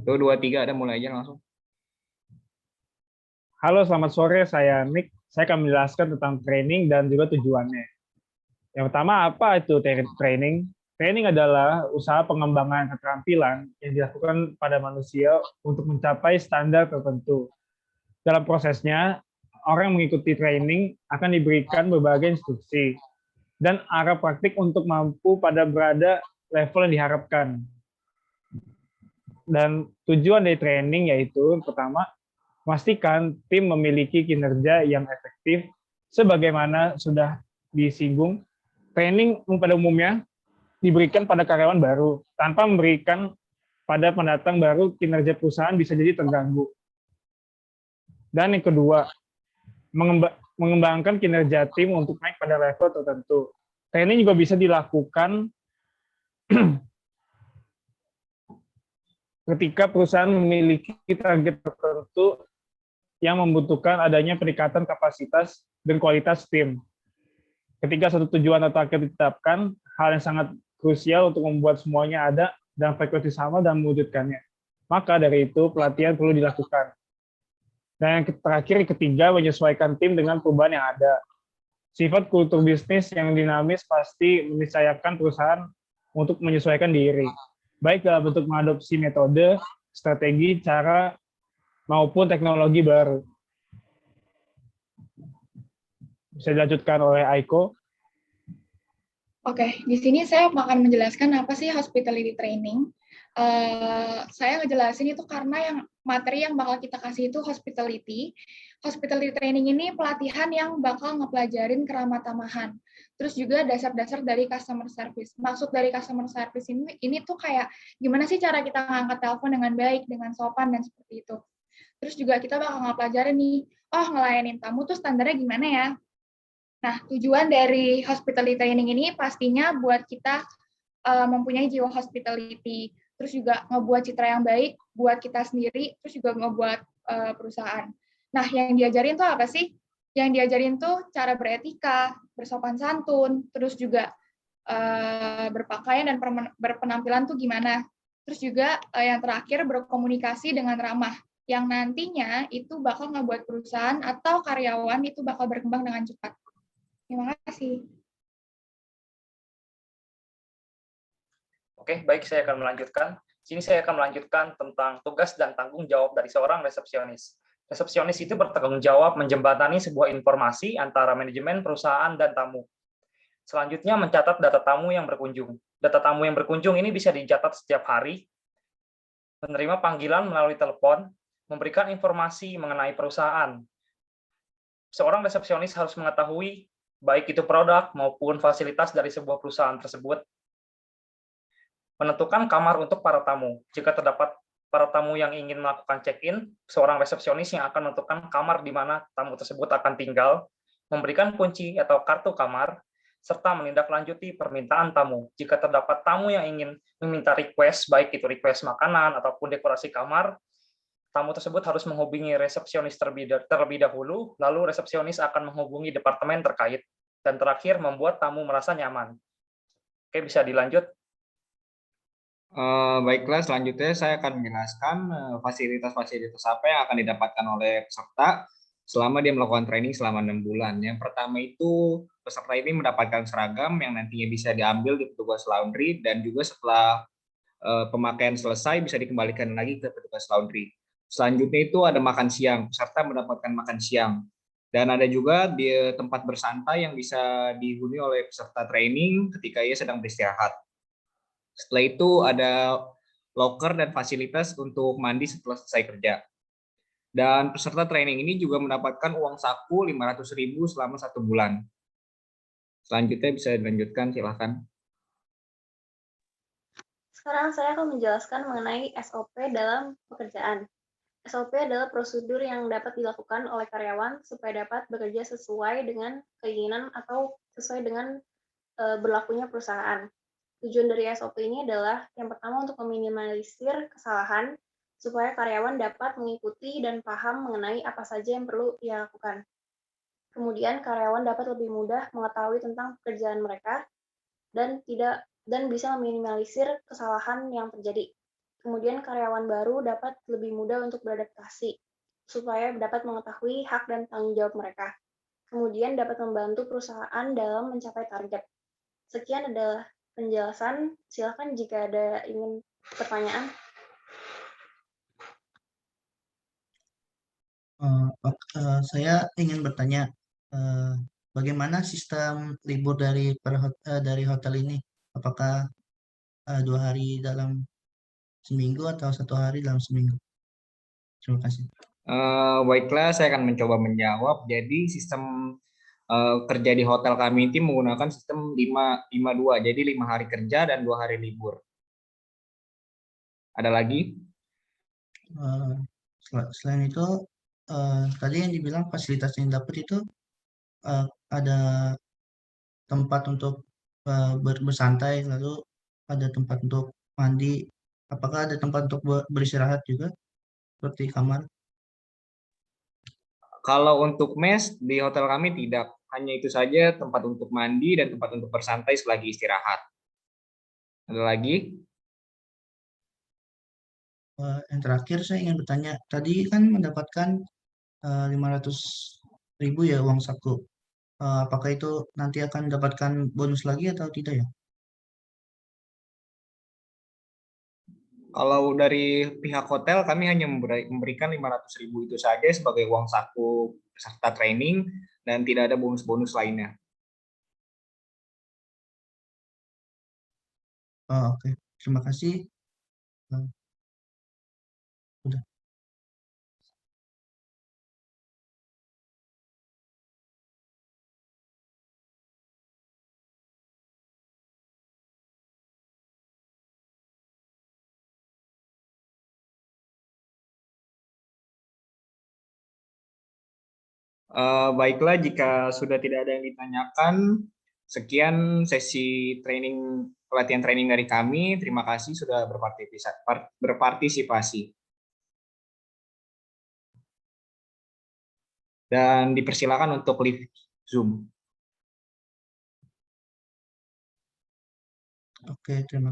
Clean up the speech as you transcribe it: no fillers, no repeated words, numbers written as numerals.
Tuh, 2, 3, ada mulai aja langsung. Halo, selamat sore. Saya Nick. Saya akan menjelaskan tentang training dan juga tujuannya. Yang pertama, apa itu training? Training adalah usaha pengembangan keterampilan yang dilakukan pada manusia untuk mencapai standar tertentu. Dalam prosesnya, orang yang mengikuti training akan diberikan berbagai instruksi dan arah praktik untuk mampu pada berada level yang diharapkan. Dan tujuan dari training yaitu, pertama, memastikan tim memiliki kinerja yang efektif sebagaimana sudah disinggung. Training pada umumnya diberikan pada karyawan baru tanpa memberikan pada pendatang baru, kinerja perusahaan bisa jadi terganggu. Dan yang kedua, mengembangkan kinerja tim untuk naik pada level tertentu. Training juga bisa dilakukan ketika perusahaan memiliki target tertentu yang membutuhkan adanya peningkatan kapasitas dan kualitas tim. Ketika satu tujuan atau target ditetapkan, hal yang sangat krusial untuk membuat semuanya ada dan frekuensi sama dan mewujudkannya. Maka dari itu, pelatihan perlu dilakukan. Dan yang terakhir, ketiga, menyesuaikan tim dengan perubahan yang ada. Sifat kultur bisnis yang dinamis pasti meniscayakan perusahaan untuk menyesuaikan diri, baik dalam bentuk mengadopsi metode, strategi, cara, maupun teknologi baru. Bisa dilanjutkan oleh Aiko. Oke, di sini saya akan menjelaskan apa sih hospitality training. Saya ngejelasin itu karena yang materi yang bakal kita kasih itu hospitality. Hospitality training ini pelatihan yang bakal ngepelajarin keramah tamahan. Terus juga dasar-dasar dari customer service. Maksud dari customer service ini tuh kayak gimana sih cara kita ngangkat telepon dengan baik, dengan sopan, dan seperti itu. Terus juga kita bakal ngepelajarin nih, ngelayanin tamu tuh standarnya gimana ya. Nah, tujuan dari hospitality training ini pastinya buat kita mempunyai jiwa hospitality, terus juga ngebuat citra yang baik buat kita sendiri, terus juga ngebuat perusahaan. Nah, yang diajarin tuh apa sih? Yang diajarin tuh cara beretika, bersopan santun, terus juga berpakaian dan berpenampilan tuh gimana. Terus juga yang terakhir berkomunikasi dengan ramah, yang nantinya itu bakal ngebuat perusahaan atau karyawan itu bakal berkembang dengan cepat. Terima kasih. Oke, baik, saya akan melanjutkan. Sini saya akan melanjutkan tentang tugas dan tanggung jawab dari seorang resepsionis. Resepsionis itu bertanggung jawab menjembatani sebuah informasi antara manajemen perusahaan dan tamu. Selanjutnya mencatat data tamu yang berkunjung. Data tamu yang berkunjung ini bisa dicatat setiap hari, menerima panggilan melalui telepon, memberikan informasi mengenai perusahaan. Seorang resepsionis harus mengetahui baik itu produk maupun fasilitas dari sebuah perusahaan tersebut. Menentukan kamar untuk para tamu. Jika terdapat para tamu yang ingin melakukan check-in, seorang resepsionis yang akan menentukan kamar di mana tamu tersebut akan tinggal, memberikan kunci atau kartu kamar, serta menindaklanjuti permintaan tamu. Jika terdapat tamu yang ingin meminta request, baik itu request makanan ataupun dekorasi kamar, tamu tersebut harus menghubungi resepsionis terlebih dahulu, lalu resepsionis akan menghubungi departemen terkait, dan terakhir membuat tamu merasa nyaman. Oke, bisa dilanjut. Baiklah, selanjutnya saya akan menjelaskan fasilitas-fasilitas apa yang akan didapatkan oleh peserta selama dia melakukan training selama 6 bulan. Yang pertama itu peserta ini mendapatkan seragam yang nantinya bisa diambil di petugas laundry dan juga setelah pemakaian selesai bisa dikembalikan lagi ke petugas laundry. Selanjutnya itu ada makan siang, peserta mendapatkan makan siang. Dan ada juga di tempat bersantai yang bisa dihuni oleh peserta training ketika ia sedang beristirahat. Setelah itu ada locker dan fasilitas untuk mandi setelah selesai kerja. Dan peserta training ini juga mendapatkan uang saku 500.000 selama 1 bulan. Selanjutnya bisa dilanjutkan, silakan. Sekarang saya akan menjelaskan mengenai SOP dalam pekerjaan. SOP adalah prosedur yang dapat dilakukan oleh karyawan supaya dapat bekerja sesuai dengan keinginan atau sesuai dengan berlakunya perusahaan. Tujuan dari SOP ini adalah yang pertama untuk meminimalisir kesalahan supaya karyawan dapat mengikuti dan paham mengenai apa saja yang perlu ia lakukan. Kemudian karyawan dapat lebih mudah mengetahui tentang pekerjaan mereka dan bisa meminimalisir kesalahan yang terjadi. Kemudian karyawan baru dapat lebih mudah untuk beradaptasi, supaya dapat mengetahui hak dan tanggung jawab mereka. Kemudian dapat membantu perusahaan dalam mencapai target. Sekian adalah penjelasan. Silakan jika ada ingin pertanyaan. Saya ingin bertanya, bagaimana sistem libur dari hotel ini? Apakah 2 hari dalam seminggu atau 1 hari dalam seminggu? Terima kasih. Baiklah, saya akan mencoba menjawab. Jadi sistem kerja di hotel kami ini menggunakan sistem 5-5-2, jadi 5 hari kerja dan 2 hari libur. Ada lagi? Selain itu, tadi yang dibilang fasilitas yang dapat itu ada tempat untuk bersantai, lalu ada tempat untuk mandi. Apakah ada tempat untuk beristirahat juga, seperti kamar? Kalau untuk mes di hotel kami tidak, hanya itu saja, tempat untuk mandi dan tempat untuk bersantai selagi istirahat. Ada lagi? Yang terakhir saya ingin bertanya, tadi kan mendapatkan 500.000 ya uang saku. Apakah itu nanti akan mendapatkan bonus lagi atau tidak ya? Kalau dari pihak hotel, kami hanya memberikan 500.000 itu saja sebagai uang saku peserta training dan tidak ada bonus-bonus lainnya. Oke. Terima kasih. Udah. Baiklah, jika sudah tidak ada yang ditanyakan, sekian sesi pelatihan training dari kami. Terima kasih sudah berpartisipasi. Dan dipersilakan untuk live Zoom. Oke, terima